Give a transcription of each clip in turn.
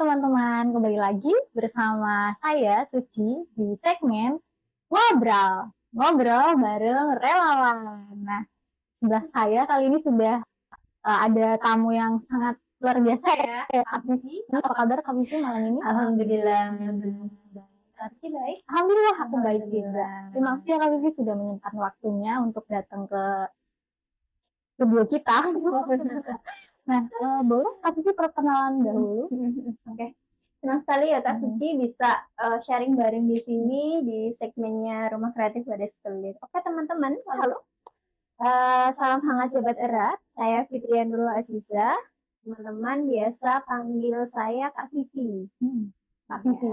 teman-teman, kembali lagi bersama saya Suci di segmen Ngobrol. Ngobrol bareng relawan. Nah, sebelah saya kali ini sudah ada tamu yang sangat luar biasa ya, Kak Vivi. Apa kabar Kak Vivi malam ini? Alhamdulillah. Kak Suci baik? Alhamdulillah aku baik juga. Alhamdulillah. Terima kasih ya Kak Vivi sudah menyempatkan waktunya untuk datang ke studio kita. Nah, boleh Kak Vivi perkenalan dahulu? Oke. Senang sekali ya Kak Suci bisa sharing bareng di sini di segmennya Rumah Kreatif Wadas Kelir. Oke teman-teman, halo. Salam hangat jabat erat. Saya Fitria Nurul Aziza. Teman-teman biasa panggil saya Kak Vivi. Kak Vivi.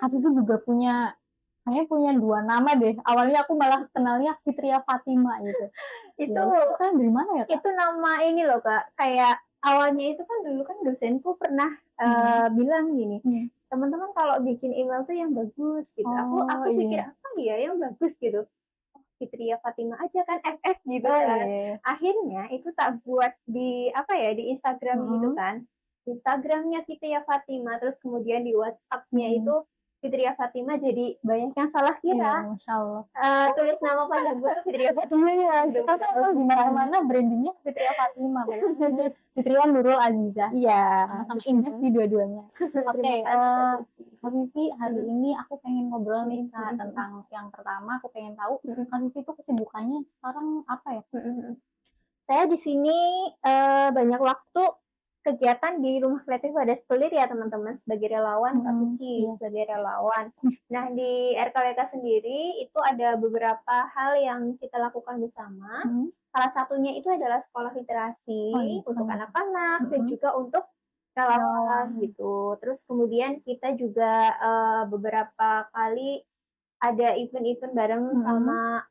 Kak Vivi juga kayaknya punya 2 nama deh. Awalnya aku malah kenalnya Fitria Fatima gitu. Itu kan dari mana ya Kak? Itu nama ini loh Kak, kayak awalnya itu kan dulu kan dosenku pernah bilang gini, teman-teman kalau bikin email tuh yang bagus gitu. Aku pikir apa ya yang bagus gitu. Fitria Fatima aja kan FF gitu kan. Akhirnya itu tak buat di di Instagram gitu kan. Instagramnya Fitria Fatima, terus kemudian di WhatsApp-nya itu Fitria Fatima, jadi banyak yang salah kira. Masya Allah. Tulis nama panggung gue tuh Fitria Fatima. Iya, kita tahu di mana-mana brandingnya Fitria Fatima. Fitria Nurul Aziza. Iya. Sama indah sih dua-duanya. Oke, Kak Vivi, hari ini aku pengen ngobrol nih Kak, tentang yang pertama aku pengen tahu Kak Vivi itu kesibukannya sekarang apa ya? Saya di sini banyak waktu kegiatan di Rumah Kreatif Wadas Kelir ya teman-teman, sebagai relawan Kak Suci, sebagai relawan. Nah di RKWK sendiri itu ada beberapa hal yang kita lakukan bersama. Salah satunya itu adalah sekolah literasi untuk anak-anak dan juga untuk relawan gitu. Terus kemudian kita juga beberapa kali ada event-event bareng sama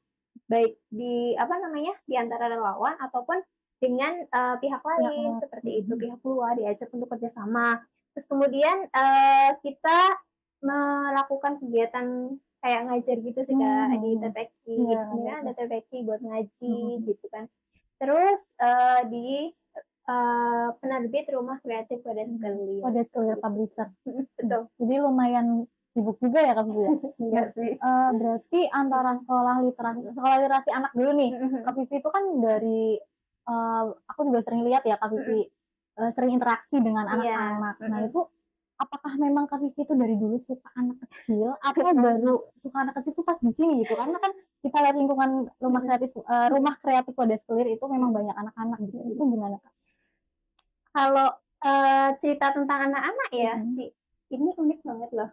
baik di di antara relawan ataupun dengan pihak lain seperti itu, pihak luar diajak untuk kerjasama. Terus kemudian kita melakukan kegiatan kayak ngajar gitu sih Kak, di TPQ. Sebenarnya ada TPQ buat ngaji gitu kan. Terus di penerbit Rumah Kreatif Wadas Kelir. Wadas Kelir Publisher. Betul. Jadi lumayan sibuk juga ya Kak Vivi ya? Iya sih. Berarti antara sekolah literasi anak dulu nih, Kak Vivi itu kan dari aku juga sering lihat ya Kak Vivi sering interaksi dengan anak-anak. Nah itu apakah memang Kak Vivi itu dari dulu suka anak kecil atau baru suka anak kecil itu pas di sini gitu? Karena kan kita lihat lingkungan rumah kreatif Wadas Kelir itu memang banyak anak-anak gitu. Itu gimana Kak? Kalau cerita tentang anak-anak ya, ini unik banget loh.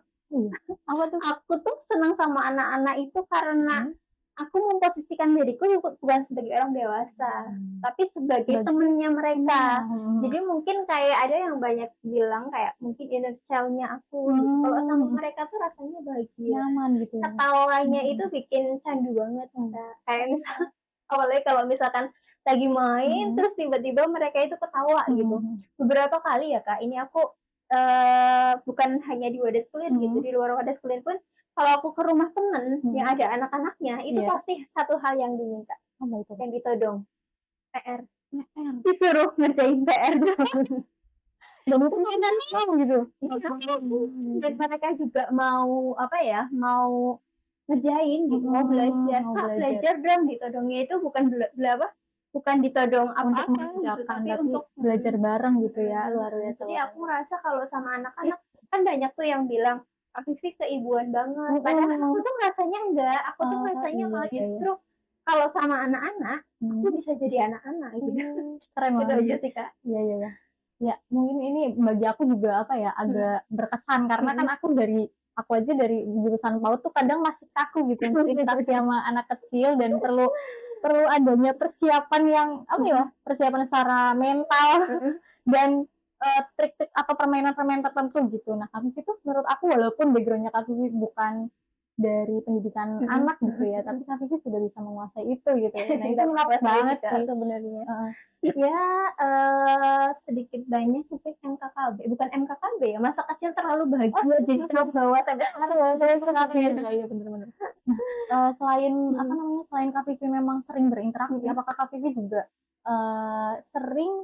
Aku tuh senang sama anak-anak itu karena aku memposisikan diriku bukan sebagai orang dewasa, tapi sebagai temennya mereka. Jadi mungkin kayak ada yang banyak bilang kayak mungkin inner child-nya aku. Kalau sama mereka tuh rasanya bahagia. Nyaman gitu. Ketawanya itu bikin candu banget. Kayak misalnya awalnya kalau misalkan lagi main terus tiba-tiba mereka itu ketawa gitu. Beberapa kali ya Kak, ini aku bukan hanya di Wadas Kelir gitu, di luar Wadas Kelir pun kalau aku ke rumah temen yang ada anak-anaknya itu pasti satu hal yang diminta, yang ditodong PR, disuruh ngerjain PR dan itu mainan gitu. Dan mereka juga mau mau ngerjain gitu, mau belajar dong, ditodongnya itu bukan ditodong apa-apa gitu, tapi untuk belajar bareng gitu ya, luar biasa. Jadi aku merasa kalau sama anak-anak kan banyak tuh yang bilang Kak Vivi keibuan banget, padahal aku tuh rasanya enggak, aku tuh rasanya malah justru kalau sama anak-anak aku bisa jadi anak-anak gitu. Keren Gitu banget aja sih Kak. Iya. Ya mungkin ini bagi aku juga agak berkesan karena kan aku aja dari jurusan PAUD tuh kadang masih kaku gitu interaksi sama anak kecil dan perlu adanya persiapan yang persiapan secara mental dan trik-trik atau permainan-permainan tertentu gitu. Nah Kak Vivi itu menurut aku walaupun backgroundnya Kak Vivi bukan dari pendidikan anak gitu ya, tapi Kak Vivi sudah bisa menguasai itu gitu. Nah itu menarik banget sih sebenarnya. Sedikit banyak mungkin MKKB, bukan MKKB ya, masa kecil terlalu bahagia jadi terbawa sampai sekarang. Iya benar-benar. Nah, selain Kak Vivi memang sering berinteraksi, apakah Kak Vivi juga sering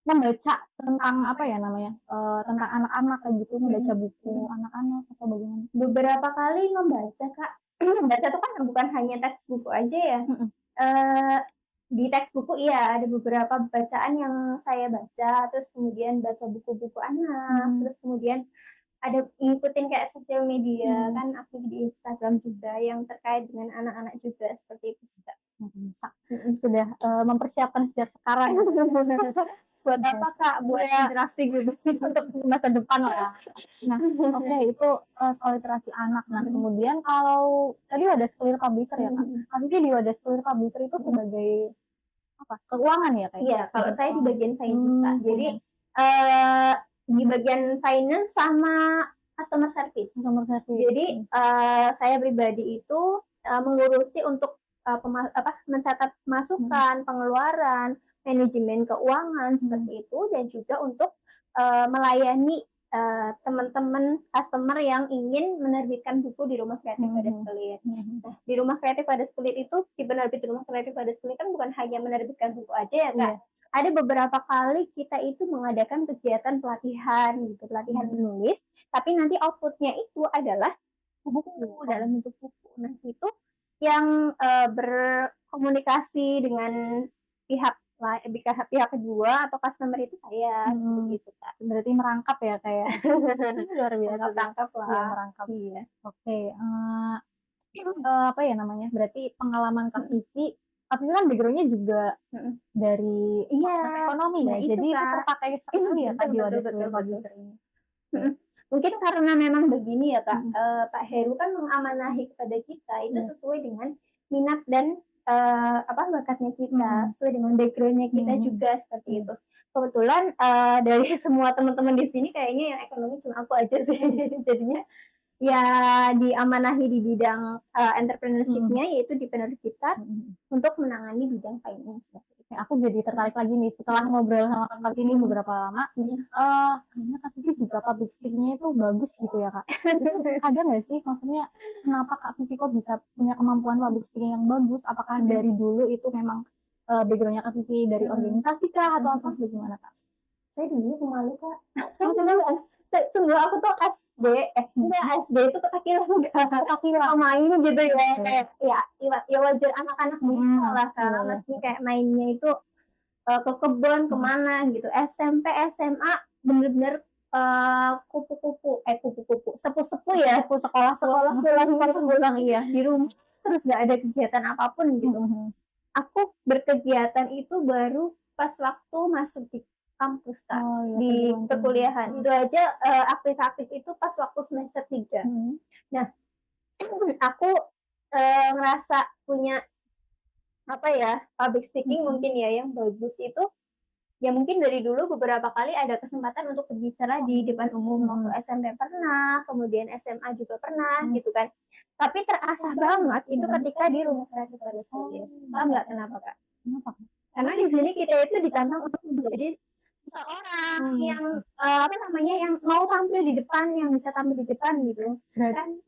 membaca tentang apa ya namanya, tentang anak-anak kayak gitu, membaca buku anak-anak atau bagaimana? Beberapa kali membaca, Kak. Membaca tuh kan bukan hanya teks buku aja ya. Mhm. Eee, di teks buku iya, ada beberapa bacaan yang saya baca, terus kemudian baca buku-buku anak, terus kemudian ada ngikutin kayak sosial media, kan aktif di Instagram juga yang terkait dengan anak-anak juga, seperti itu sih, Kak. Sudah, mempersiapkan sejak sekarang ya? Buat apa, Kak? Buat Kayak interaksi gitu. untuk masa depan lah. Nah, oke itu, soal literasi anak. Nah, kemudian kalau tadi Wadah Sekelir Publisher ya, Kak? Kak Vivi di Wadah Sekelir Publisher itu sebagai apa, keuangan ya, Kak, ya? Iya, kalau saya di bagian finance, Kak. Jadi, Finance. di bagian finance sama customer service. Customer service. Jadi, saya pribadi itu, mengurusi untuk, mencatat masukan, pengeluaran, manajemen keuangan, seperti itu, dan juga untuk, melayani, teman-teman customer yang ingin menerbitkan buku di Rumah Kreatif Wadah Sekelir. Nah, di Rumah Kreatif Wadah Sekelir itu, di penerbit Rumah Kreatif Wadah Sekelir kan bukan hanya menerbitkan buku aja ya, Kak. Iya. Ada beberapa kali kita itu mengadakan kegiatan pelatihan gitu, pelatihan menulis, tapi nanti output-nya itu adalah buku, dalam bentuk buku. Nah, itu yang, berkomunikasi dengan pihak pihak kedua atau customer itu saya, seperti itu, Kak. Berarti merangkap ya, Kak, ya? Luar biasa. Merangkap Iya, lah. merangkap. Iya. Oke, apa ya namanya, berarti pengalaman Kak Vivi kan background-nya juga dari Iya, ekonomi ya, nah itu, jadi itu Kak. terpakai sekali ya, Kak, di Betul, Wadah betul, Sekelir betul. Publisher ini. Mungkin karena memang begini ya, Kak, Pak Heru kan mengamanahi kepada kita itu sesuai dengan minat dan, bakatnya kita, sesuai dengan background-nya kita juga, seperti itu. Kebetulan, dari semua teman-teman di sini kayaknya yang ekonomi cuma aku aja sih. Jadinya ya diamanahi di bidang, entrepreneurship-nya, yaitu di penerbitan untuk menangani bidang finance. Aku jadi tertarik lagi nih setelah ngobrol sama Kak Vivi ini beberapa lama, kayaknya Kak Vivi juga public speaking-nya itu bagus gitu ya, Kak. Ada nggak sih maksudnya kenapa Kak Vivi kok bisa punya kemampuan public speaking yang bagus? Apakah dari dulu itu memang, background-nya Kak Vivi dari organisasi kah atau apa bagaimana, Kak? Saya dulu pemalu, Kak. Sungguh aku tuh SD, SD itu kaki main gitu ya, kayak ya wajar anak-anak bisa lah, Kak. Maksudnya kayak mainnya itu ke kebun, kemana gitu. SMP, SMA bener-bener kupu-kupu, sepuh-sepuh ya, sekolah pulang iya di rumah terus nggak ada kegiatan apapun gitu. Aku berkegiatan itu baru pas waktu masuk di kampus, Kak, di perkuliahan. Itu aja aktif-aktif itu pas waktu semester 3. Nah, aku ngerasa punya public speaking mungkin ya yang bagus itu ya mungkin dari dulu beberapa kali ada kesempatan untuk berbicara di depan umum. Waktu SMP pernah, kemudian SMA juga pernah gitu kan. Tapi terasa banget itu ketika di Rumah Kreatif Wadah Sekelir. Tahu nggak kenapa, Kak? Kenapa? Karena di sini kita itu ditantang untuk menjadi seseorang yang yang mau tampil di depan, yang bisa tampil di depan gitu. Kan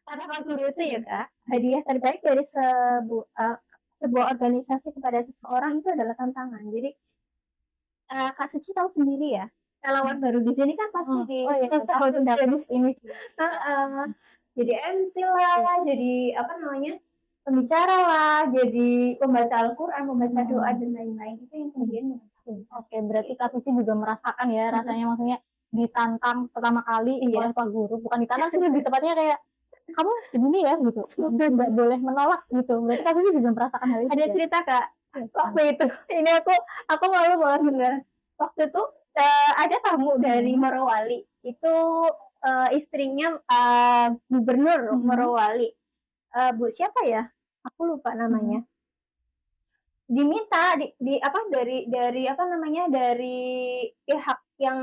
kata Pak Guru itu ya, Kak, hadiah terbaik dari sebuah organisasi kepada seseorang itu adalah tantangan. Jadi Kak Suci tahu sendiri ya, relawan baru di sini kan pasti tahu dapat ini sih. Jadi MC lah, jadi pembicara lah, jadi pembaca Al-Quran, pembaca doa dan lain-lain itu yang kemudian Oke, berarti Kak Vivi juga merasakan ya rasanya maksudnya ditantang pertama kali oleh Pak Guru, bukan ditantang sih lebih tepatnya kayak kamu begini ya gitu, nggak boleh menolak gitu. Berarti Kak Vivi juga merasakan hal itu. Ada cerita, Kak, waktu itu. Ini aku malu banget bener. Waktu itu ada tamu dari Morowali. Itu istrinya gubernur Morowali. Bu siapa ya? Aku lupa namanya. Diminta dari pihak yang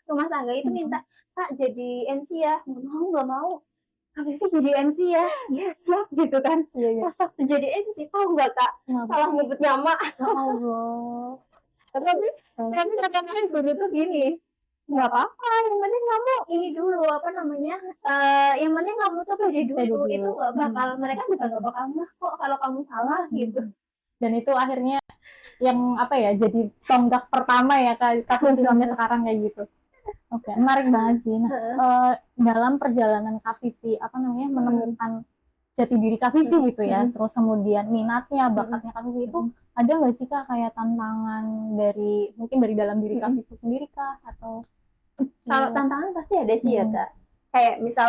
rumah tangga itu minta, Kak jadi MC ya. Nggak mau. Kak Vivi jadi MC ya. Ya siap gitu kan. Pas waktu jadi MC tahu nggak, Kak? Salah nyebut nama. Ya Allah. Tapi kata guru tuh gini, nggak apa-apa, yang penting kamu ini dulu yang penting kamu tuh pede dulu, itu nggak bakal, mereka juga nggak bakal kok kalau kamu salah gitu. Dan itu akhirnya yang apa ya, jadi tonggak pertama ya Kak Vivi sampai sekarang kayak gitu. Oke, menarik banget sih. Nah, dalam perjalanan Kak Vivi apa namanya menemukan jati diri Kak Vivi gitu ya, terus kemudian minatnya, bakatnya Kak Vivi itu ada nggak sih Kak kayak tantangan dari mungkin dari dalam diri Kak Vivi sendiri Kak atau Kalau tantangan pasti ada sih ya Kak. Kayak misal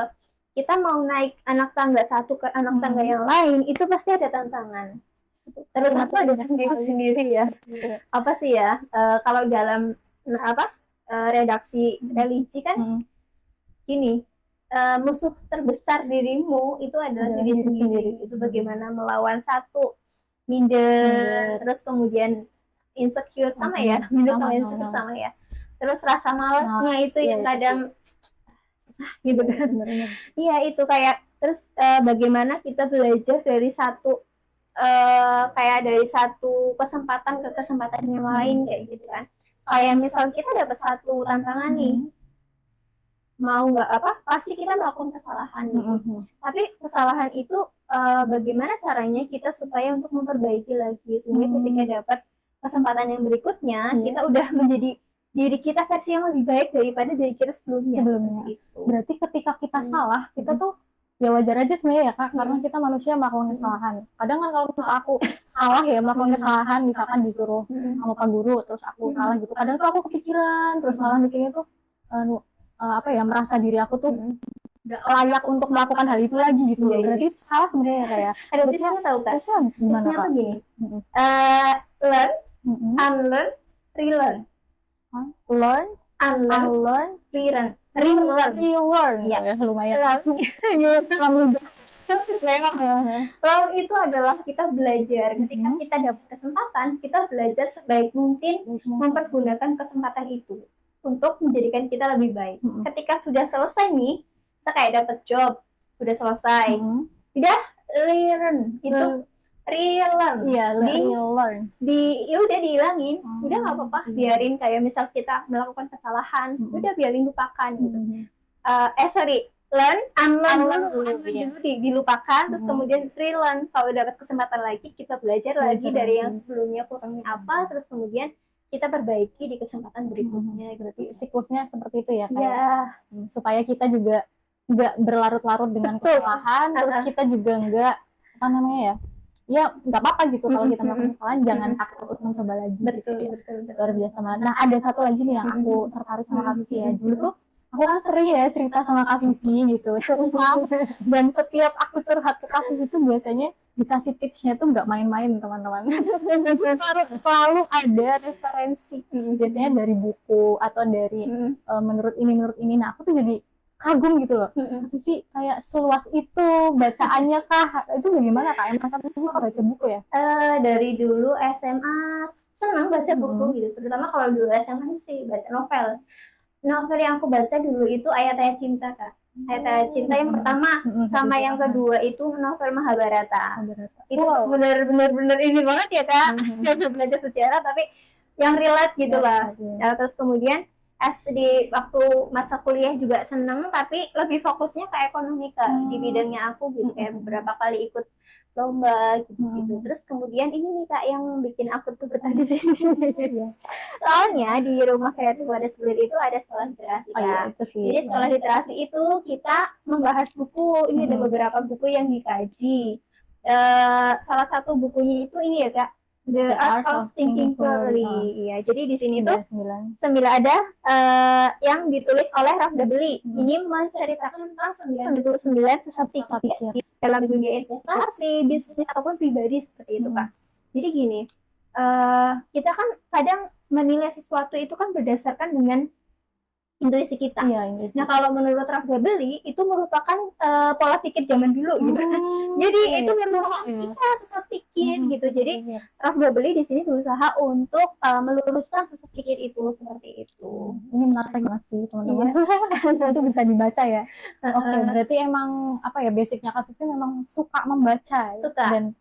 kita mau naik anak tangga satu ke anak tangga yang lain, itu pasti ada tantangan. Terus apa ada sendiri ya. Apa sih ya? Kalau dalam redaksi religi kan gini, musuh terbesar dirimu itu adalah diri sendiri. Itu bagaimana melawan satu minder, terus kemudian insecure sama ya, minder sama insecure sama ya. Terus rasa malasnya itu yang kadang susah gitu kan. Iya itu kayak terus bagaimana kita belajar dari satu kayak dari satu kesempatan ke kesempatan yang lain kayak gitu kan. Kayak misal kita dapat satu tantangan nih, mau nggak apa pasti kita melakukan kesalahan gitu. Tapi kesalahan itu bagaimana caranya kita supaya untuk memperbaiki lagi sehingga ketika dapat kesempatan yang berikutnya kita udah menjadi diri kita versi yang lebih baik daripada diri kita sebelumnya. Itu. Berarti ketika kita salah kita tuh ya wajar aja sebenarnya ya Kak, karena kita manusia melakukan kesalahan. Kadang kan kalau aku salah ya melakukan kesalahan, misalkan disuruh sama Pak Guru terus aku salah gitu, kadang tuh aku kepikiran terus malah mikirnya tuh apa ya, merasa diri aku tuh nggak layak untuk melakukan hal itu lagi gitu. Berarti salah sebenarnya kayak. Berarti kamu tahu Kak? Gimana Kak? Gini, learn, unlearn, relearn. Learn, unlearn, relearn. Ya, lumayan. Learn itu adalah kita belajar. Ketika kita dapat kesempatan, kita belajar sebaik mungkin mempergunakan kesempatan itu untuk menjadikan kita lebih baik. Ketika sudah selesai nih, kita kayak dapat job, sudah selesai, udah relearn itu relearn, udah dihilangin, udah nggak apa-apa, biarin kayak misal kita melakukan kesalahan, udah biarin lupakan gitu. Learn, unlearn dulu dilupakan, terus kemudian relearn. Kalau dapat kesempatan lagi, kita belajar lagi dari yang sebelumnya kurangnya apa, terus kemudian kita perbaiki di kesempatan berikutnya. Berarti siklusnya seperti itu ya Kak? Ya. Supaya kita juga nggak berlarut-larut dengan kesalahan, terus kita juga nggak apa namanya ya nggak apa-apa gitu kalau kita melakukan kesalahan, jangan takut untuk mencoba lagi. Betul. Luar biasa banget. Nah ada satu lagi nih yang aku tertarik sama Kak Vivi ya, dulu tuh aku kan sering ya cerita sama Kak Vivi gitu, dan setiap aku curhat ke Kak Vivi itu biasanya dikasih tipsnya tuh nggak main-main teman-teman. Selalu ada referensi, biasanya dari buku atau dari menurut ini. Nah aku tuh jadi kagum gitu loh. Tapi kayak seluas itu bacaannya Kak, itu bagaimana Kak? Emang Kak suka baca buku ya? Dari dulu SMA senang baca buku gitu, terutama kalau dulu SMA sih baca novel. Novel yang aku baca dulu itu Ayat-Ayat Cinta Kak. Ayat-Ayat Cinta yang pertama sama yang kedua itu novel Mahabharata. Itu benar-benar ini banget ya Kak. Belajar sejarah tapi yang relate gitu lah. Terus kemudian di waktu masa kuliah juga seneng, tapi lebih fokusnya ke ekonomi Kak, di bidangnya aku gitu, kayak beberapa kali ikut lomba gitu. Terus kemudian ini nih Kak yang bikin aku tuh betah di sini. Soalnya di Rumah Kreatif Wadas Belir itu ada sekolah literasi Kak. Jadi sekolah literasi itu kita membahas buku, ini ada beberapa buku yang dikaji. Salah satu bukunya itu ini ya Kak, The Art of Thinking Clearly. Iya, jadi di sini tuh 9 ada yang ditulis oleh Ralph W. Ini menceritakan tentang 99 sesat pikir dalam dunia investasi, bisnis ataupun pribadi seperti itu Kak. Jadi gini, kita kan kadang menilai sesuatu itu kan berdasarkan dengan intuisi kita. Nah kalau menurut Ralph W itu merupakan pola pikir zaman dulu gitu. Jadi itu merupakan kita sesat pikir gitu. Jadi Ralph W di sini berusaha untuk meluruskan sesat pikir itu seperti itu. Ini menarik banget sih teman-teman. Itu bisa dibaca ya. Oke, berarti emang apa ya basicnya Kak itu memang suka membaca. Suka. Dan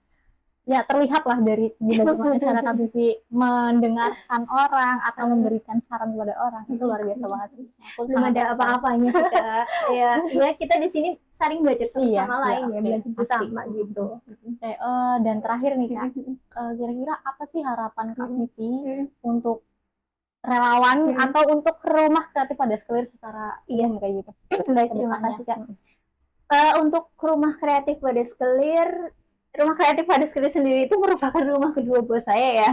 ya terlihat lah dari bagaimana cara Kak Vivi mendengarkan orang atau memberikan saran kepada orang, itu luar biasa banget sih. Aku Belum sangat ada terkesan. apa-apanya sih Kak. Ya, ya kita di sini saling belajar satu Iya, sama iya, lain ya, oke, belajar pasti. bersama gitu. Oke, dan terakhir nih Kak, kira-kira apa sih harapan Kak Vivi untuk relawan atau untuk rumah kreatif pada sekelir secara umum kayak gitu? Baik, terima kasih Kak. Untuk rumah kreatif Wadas Kelir sendiri itu merupakan rumah kedua buat saya ya.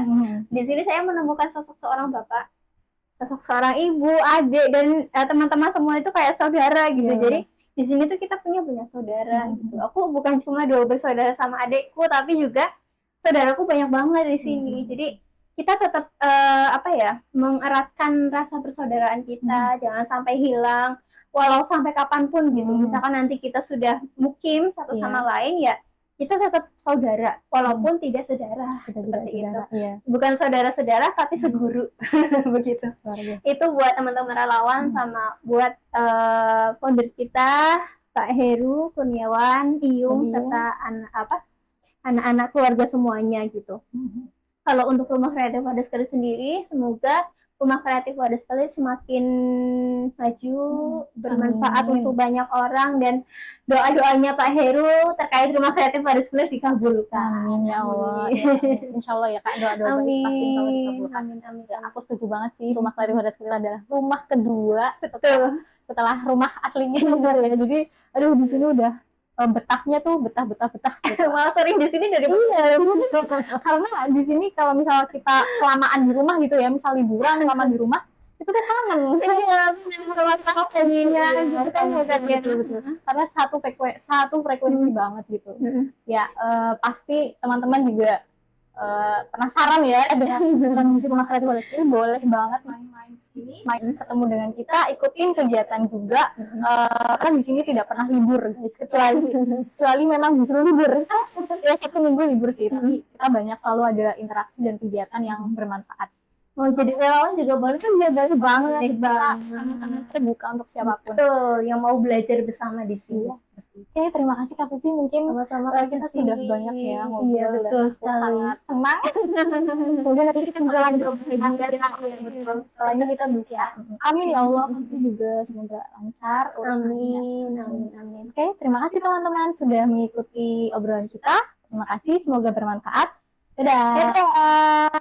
Di sini saya menemukan sosok seorang bapak, sosok seorang ibu, adik, dan teman-teman semua itu kayak saudara gitu. Iya. Jadi di sini tuh kita punya banyak saudara gitu. Aku bukan cuma dua bersaudara sama adikku, tapi juga saudaraku banyak banget di sini. Jadi kita tetap mengeratkan rasa persaudaraan kita, jangan sampai hilang, walau sampai kapanpun gitu. Misalkan nanti kita sudah mukim satu sama lain ya, kita tetap saudara walaupun tidak sedarah seperti itu. Iya. Bukan saudara-saudara tapi seguru begitu. Itu buat teman-teman relawan sama buat founder kita Pak Heru Kurniawan, Iyung, serta anak-anak keluarga semuanya gitu. Kalau untuk rumah kreatif Wadas Kelir sendiri, semoga rumah kreatif Wadas Kelir semakin maju, bermanfaat untuk banyak orang, dan doa-doanya Pak Heru terkait rumah kreatif Wadas Kelir dikabulkan. Amin ya Allah. Ya, insya Allah ya Kak, doa-doa baik pasti insya Allah dikabulkan. Amin. Ya, aku setuju banget sih, rumah kreatif Wadas Kelir adalah rumah kedua setelah rumah aslinya ya. Jadi aduh di sini udah betahnya tuh betah gitu. Malah sering di sini dari karena di sini kalau misalnya kita kelamaan di rumah gitu ya, misal liburan lama di rumah itu tuh kangen. Iya, Karena satu frekuensi banget gitu. Ya pasti teman-teman juga penasaran ya dengan kondisi rumah kreatif Wadas Kelir, boleh banget main-main sini, main ketemu dengan kita, ikutin kegiatan juga. Kan di sini tidak pernah libur guys, kecuali memang disuruh libur ya, 1 minggu libur sih, tapi kita banyak selalu ada interaksi dan kegiatan yang bermanfaat. Mau jadi relawan juga boleh kan, dia banget Sangat terbuka untuk siapapun. Betul, yang mau belajar bersama di sini. Oke, terima kasih Kak Vivi. Mungkin Sama-sama kita sudah banyak ya ngobrol. Iya, betul dan sangat senang. Semoga nanti kita bisa lanjut. Setelahnya kita bisa. Amin ya Allah. Nanti juga semoga lancar. Amin. Oke, terima kasih teman-teman sudah mengikuti obrolan kita. Terima kasih, semoga bermanfaat. Dadah.